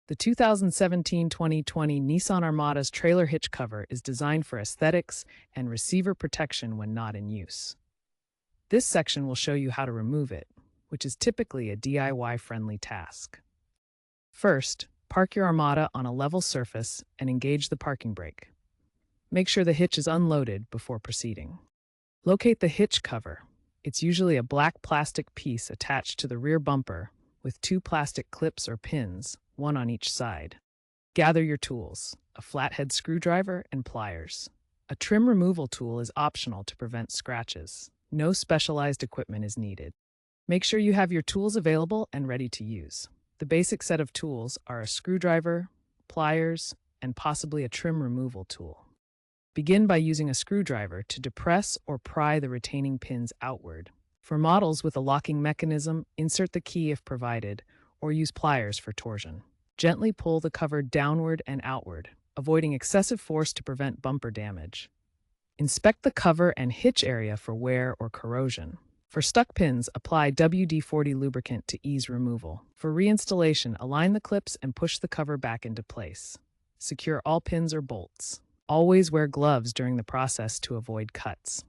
The 2017-2020 Nissan Armada's trailer hitch cover is designed for aesthetics and receiver protection when not in use. This section will show you how to remove it, which is typically a DIY-friendly task. First, park your Armada on a level surface and engage the parking brake. Make sure the hitch is unloaded before proceeding. Locate the hitch cover. It's usually a black plastic piece attached to the rear bumper with two plastic clips or pins, one on each side. Gather your tools, a flathead screwdriver and pliers. A trim removal tool is optional to prevent scratches. No specialized equipment is needed. Make sure you have your tools available and ready to use. The basic set of tools are a screwdriver, pliers, and possibly a trim removal tool. Begin by using a screwdriver to depress or pry the retaining pins outward. For models with a locking mechanism, insert the key if provided, or use pliers for torsion. Gently pull the cover downward and outward, avoiding excessive force to prevent bumper damage. Inspect the cover and hitch area for wear or corrosion. For stuck pins, apply WD-40 lubricant to ease removal. For reinstallation, align the clips and push the cover back into place. Secure all pins or bolts. Always wear gloves during the process to avoid cuts.